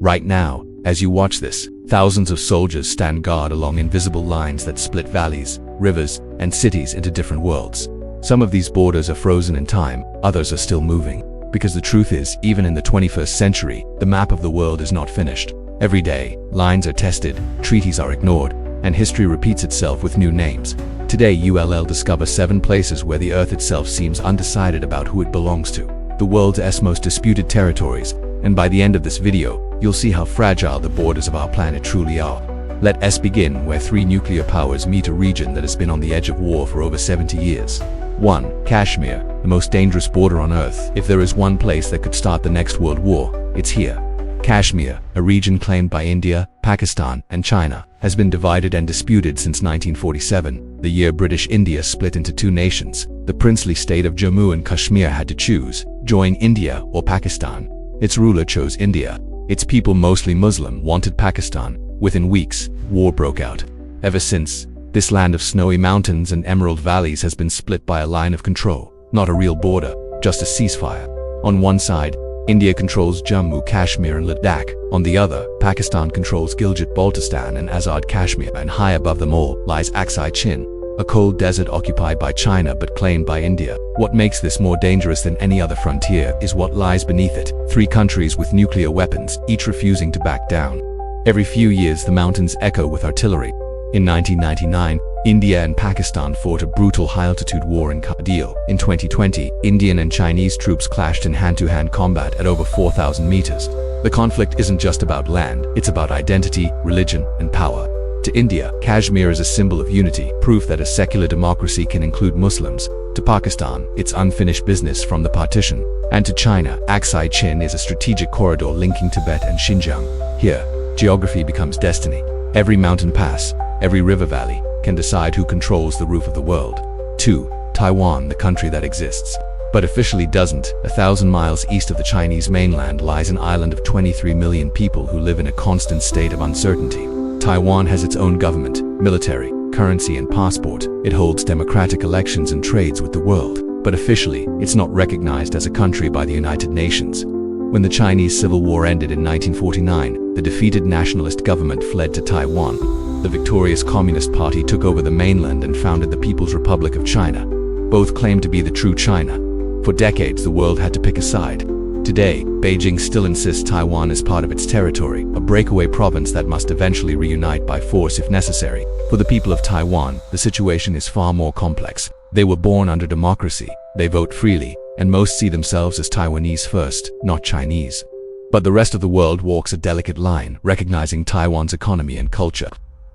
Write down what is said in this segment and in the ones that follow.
Right now, as you watch this, thousands of soldiers stand guard along invisible lines that split valleys, rivers, and cities into different worlds. Some of these borders are frozen in time, others are still moving. Because the truth is, even in the 21st century, the map of the world is not finished. Every day, lines are tested, treaties are ignored, and history repeats itself with new names. Today, ULL discover 7 places where the Earth itself seems undecided about who it belongs to. The world's most disputed territories, and by the end of this video, you'll see how fragile the borders of our planet truly are. Let us begin where 3 nuclear powers meet a region that has been on the edge of war for over 70 years. 1. Kashmir, the most dangerous border on Earth. If there is one place that could start the next world war, it's here. Kashmir, a region claimed by India, Pakistan, and China, has been divided and disputed since 1947, the year British India split into 2 nations. The princely state of Jammu and Kashmir had to choose, join India or Pakistan. Its ruler chose India. Its people, mostly Muslim, wanted Pakistan. Within weeks, war broke out. Ever since, this land of snowy mountains and emerald valleys has been split by a line of control, not a real border, just a ceasefire. On one side, India controls Jammu, Kashmir, and Ladakh. On the other, Pakistan controls Gilgit-Baltistan and Azad Kashmir, and high above them all lies Aksai Chin, a cold desert occupied by China but claimed by India. What makes this more dangerous than any other frontier is what lies beneath it. 3 countries with nuclear weapons, each refusing to back down. Every few years, the mountains echo with artillery. In 1999, India and Pakistan fought a brutal high-altitude war in Kargil. In 2020, Indian and Chinese troops clashed in hand-to-hand combat at over 4,000 meters. The conflict isn't just about land, it's about identity, religion, and power. To India, Kashmir is a symbol of unity, proof that a secular democracy can include Muslims. To Pakistan, it's unfinished business from the partition. And to China, Aksai Chin is a strategic corridor linking Tibet and Xinjiang. Here, geography becomes destiny. Every mountain pass, every river valley, can decide who controls the roof of the world. 2. Taiwan, the country that exists, but officially doesn't. 1,000 miles east of the Chinese mainland lies an island of 23 million people who live in a constant state of uncertainty. Taiwan has its own government, military, currency, and passport. It holds democratic elections and trades with the world. But officially, it's not recognized as a country by the United Nations. When the Chinese Civil War ended in 1949, the defeated nationalist government fled to Taiwan. The victorious Communist Party took over the mainland and founded the People's Republic of China. Both claimed to be the true China. For decades, the world had to pick a side. Today, Beijing still insists Taiwan is part of its territory, a breakaway province that must eventually reunite by force if necessary. For the people of Taiwan, the situation is far more complex. They were born under democracy, they vote freely, and most see themselves as Taiwanese first, not Chinese. But the rest of the world walks a delicate line, recognizing Taiwan's economy and culture,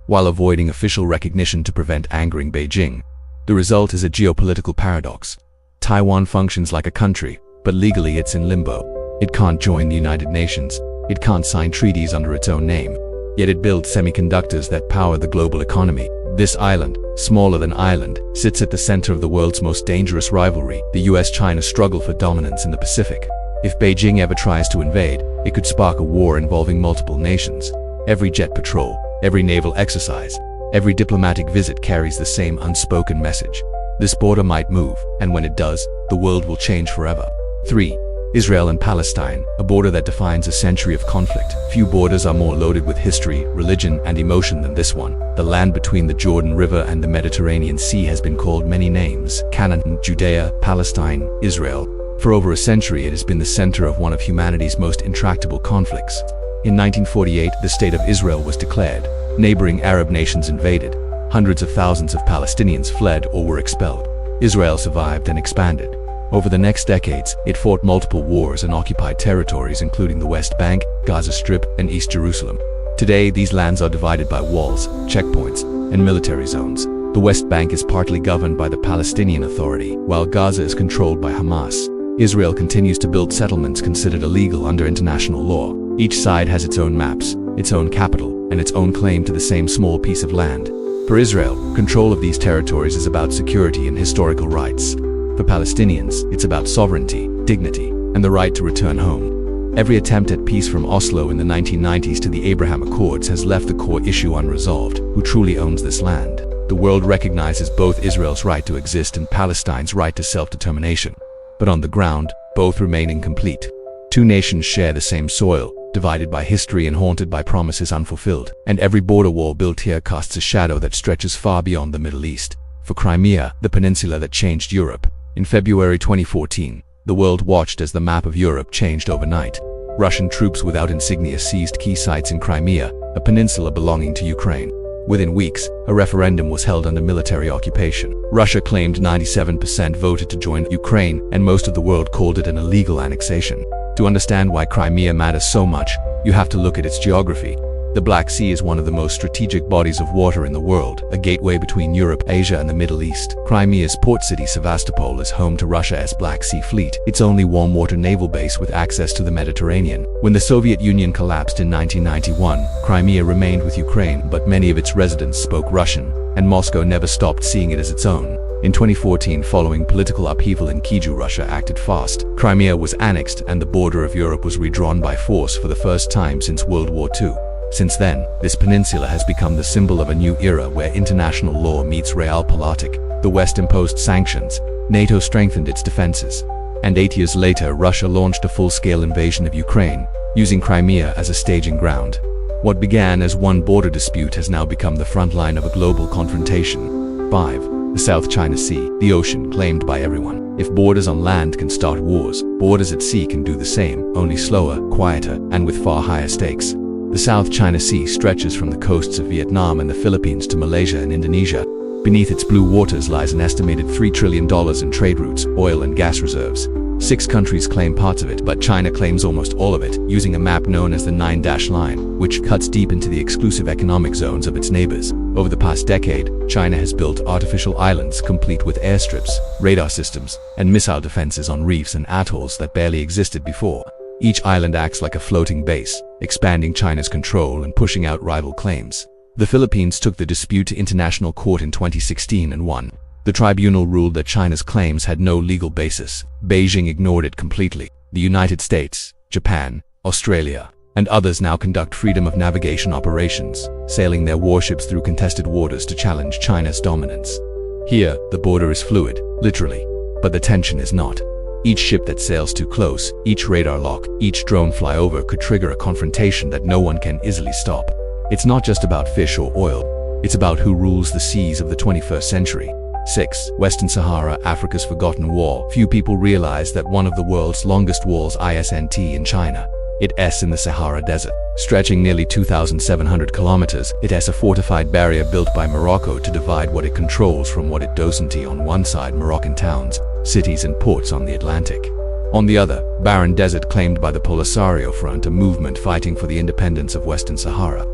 while avoiding official recognition to prevent angering Beijing. The result is a geopolitical paradox. Taiwan functions like a country, but legally it's in limbo. It can't join the United Nations. It can't sign treaties under its own name. Yet it builds semiconductors that power the global economy. This island, smaller than Ireland, sits at the center of the world's most dangerous rivalry, the US-China struggle for dominance in the Pacific. If Beijing ever tries to invade, it could spark a war involving multiple nations. Every jet patrol, every naval exercise, every diplomatic visit carries the same unspoken message. This border might move, and when it does, the world will change forever. 3. Israel and Palestine, a border that defines a century of conflict. Few borders are more loaded with history, religion, and emotion than this one. The land between the Jordan River and the Mediterranean Sea has been called many names: Canaan, Judea, Palestine, Israel. For over a century, it has been the center of one of humanity's most intractable conflicts. In 1948, the State of Israel was declared. Neighboring Arab nations invaded. Hundreds of thousands of Palestinians fled or were expelled. Israel survived and expanded. Over the next decades, it fought multiple wars and occupied territories including the West Bank, Gaza Strip, and East Jerusalem. Today, these lands are divided by walls, checkpoints, and military zones. The West Bank is partly governed by the Palestinian Authority, while Gaza is controlled by Hamas. Israel continues to build settlements considered illegal under international law. Each side has its own maps, its own capital, and its own claim to the same small piece of land. For Israel, control of these territories is about security and historical rights. For Palestinians, it's about sovereignty, dignity, and the right to return home. Every attempt at peace from Oslo in the 1990s to the Abraham Accords has left the core issue unresolved: who truly owns this land? The world recognizes both Israel's right to exist and Palestine's right to self-determination. But on the ground, both remain incomplete. 2 nations share the same soil, divided by history and haunted by promises unfulfilled. And every border wall built here casts a shadow that stretches far beyond the Middle East. For Crimea, the peninsula that changed Europe. In February 2014, the world watched as the map of Europe changed overnight. Russian troops without insignia seized key sites in Crimea, a peninsula belonging to Ukraine. Within weeks, a referendum was held under military occupation. Russia claimed 97% voted to join Ukraine, and most of the world called it an illegal annexation. To understand why Crimea matters so much, you have to look at its geography. The Black Sea is one of the most strategic bodies of water in the world, a gateway between Europe, Asia, and the Middle East. Crimea's port city Sevastopol is home to Russia's Black Sea Fleet, its only warm-water naval base with access to the Mediterranean. When the Soviet Union collapsed in 1991, Crimea remained with Ukraine, but many of its residents spoke Russian, and Moscow never stopped seeing it as its own. In 2014, following political upheaval in Kyiv, Russia acted fast. Crimea was annexed, and the border of Europe was redrawn by force for the first time since World War II. Since then, this peninsula has become the symbol of a new era where international law meets realpolitik. The West imposed sanctions, NATO strengthened its defenses, and 8 years later Russia launched a full-scale invasion of Ukraine, using Crimea as a staging ground. What began as one border dispute has now become the front line of a global confrontation. 5. The South China Sea, the ocean claimed by everyone. If borders on land can start wars, borders at sea can do the same, only slower, quieter, and with far higher stakes. The South China Sea stretches from the coasts of Vietnam and the Philippines to Malaysia and Indonesia. Beneath its blue waters lies an estimated $3 trillion in trade routes, oil and gas reserves. 6 countries claim parts of it, but China claims almost all of it, using a map known as the 9-dash line, which cuts deep into the exclusive economic zones of its neighbors. Over the past decade, China has built artificial islands complete with airstrips, radar systems, and missile defenses on reefs and atolls that barely existed before. Each island acts like a floating base, expanding China's control and pushing out rival claims. The Philippines took the dispute to international court in 2016 and won. The tribunal ruled that China's claims had no legal basis. Beijing ignored it completely. The United States, Japan, Australia, and others now conduct freedom of navigation operations, sailing their warships through contested waters to challenge China's dominance. Here, the border is fluid, literally, but the tension is not. Each ship that sails too close, each radar lock, each drone flyover could trigger a confrontation that no one can easily stop. It's not just about fish or oil. It's about who rules the seas of the 21st century. 6. Western Sahara, Africa's forgotten wall. Few people realize that one of the world's longest walls isn't in China. It's in the Sahara Desert. Stretching nearly 2,700 kilometers, it's a fortified barrier built by Morocco to divide what it controls from what it doesn't. On one side, Moroccan towns, cities and ports on the Atlantic. On the other, barren desert claimed by the Polisario Front, a movement fighting for the independence of Western Sahara.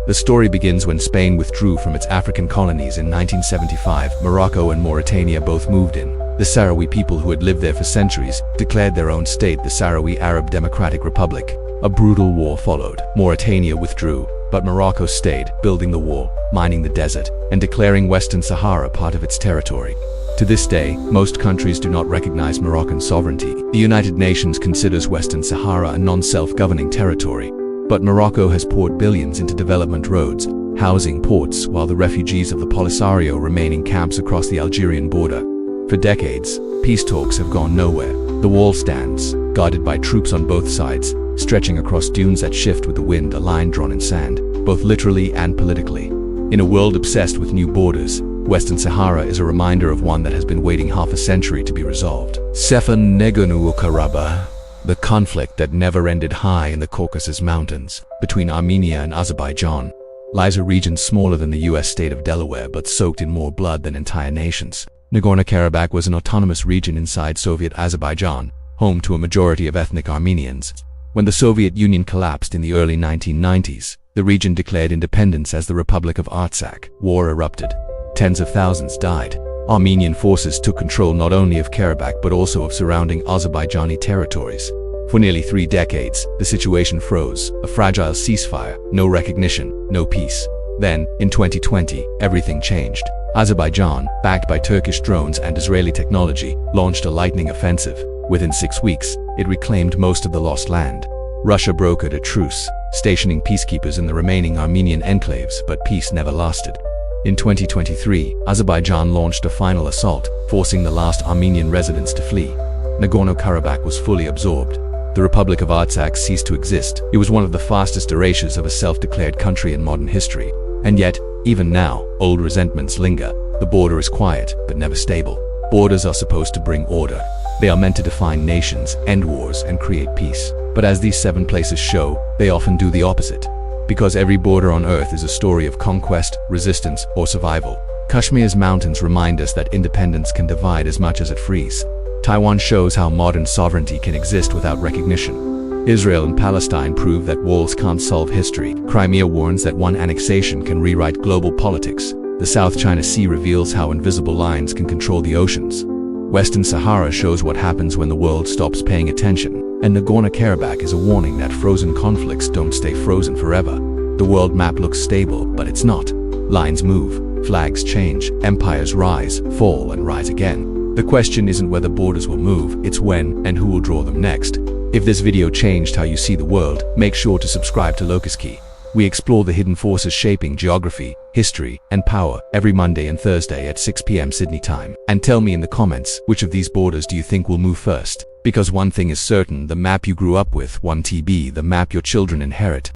The story begins when Spain withdrew from its African colonies in 1975. Morocco and Mauritania both moved in. The Sahrawi people, who had lived there for centuries, declared their own state, the Sahrawi Arab Democratic Republic. A brutal war followed. Mauritania withdrew, but Morocco stayed, building the wall, mining the desert, and declaring Western Sahara part of its territory. To this day, most countries do not recognize Moroccan sovereignty. The United Nations considers Western Sahara a non-self-governing territory. But Morocco has poured billions into development roads, housing, ports, while the refugees of the Polisario remain in camps across the Algerian border. For decades, peace talks have gone nowhere. The wall stands, guarded by troops on both sides, stretching across dunes that shift with the wind, a line drawn in sand, both literally and politically. In a world obsessed with new borders, Western Sahara is a reminder of one that has been waiting half a century to be resolved. 7. Nagorno-Karabakh, the conflict that never ended. High in the Caucasus Mountains, between Armenia and Azerbaijan, lies a region smaller than the US state of Delaware but soaked in more blood than entire nations. Nagorno-Karabakh was an autonomous region inside Soviet Azerbaijan, home to a majority of ethnic Armenians. When the Soviet Union collapsed in the early 1990s, the region declared independence as the Republic of Artsakh. War erupted. Tens of thousands died. Armenian forces took control not only of Karabakh but also of surrounding Azerbaijani territories. For nearly 3 decades, the situation froze, a fragile ceasefire, no recognition, no peace. Then, in 2020, everything changed. Azerbaijan, backed by Turkish drones and Israeli technology, launched a lightning offensive. Within 6 weeks, it reclaimed most of the lost land. Russia brokered a truce, stationing peacekeepers in the remaining Armenian enclaves, but peace never lasted. In 2023, Azerbaijan launched a final assault, forcing the last Armenian residents to flee. Nagorno-Karabakh was fully absorbed. the Republic of Artsakh ceased to exist. It was one of the fastest erasures of a self-declared country in modern history. And yet, even now, old resentments linger. The border is quiet, but never stable. Borders are supposed to bring order. They are meant to define nations, end wars, and create peace. But as these 7 places show, they often do the opposite. Because every border on Earth is a story of conquest, resistance, or survival. Kashmir's mountains remind us that independence can divide as much as it frees. Taiwan shows how modern sovereignty can exist without recognition. Israel and Palestine prove that walls can't solve history. Crimea warns that one annexation can rewrite global politics. The South China Sea reveals how invisible lines can control the oceans. Western Sahara shows what happens when the world stops paying attention. And Nagorno-Karabakh is a warning that frozen conflicts don't stay frozen forever. The world map looks stable, but it's not. Lines move, flags change, empires rise, fall, and rise again. The question isn't whether borders will move, it's when and who will draw them next. If this video changed how you see the world, make sure to subscribe to Locus Key. We explore the hidden forces shaping geography, history, and power every Monday and Thursday at 6 p.m. Sydney time. And tell me in the comments, which of these borders do you think will move first? Because one thing is certain, the map you grew up with, 1 TB, the map your children inherit.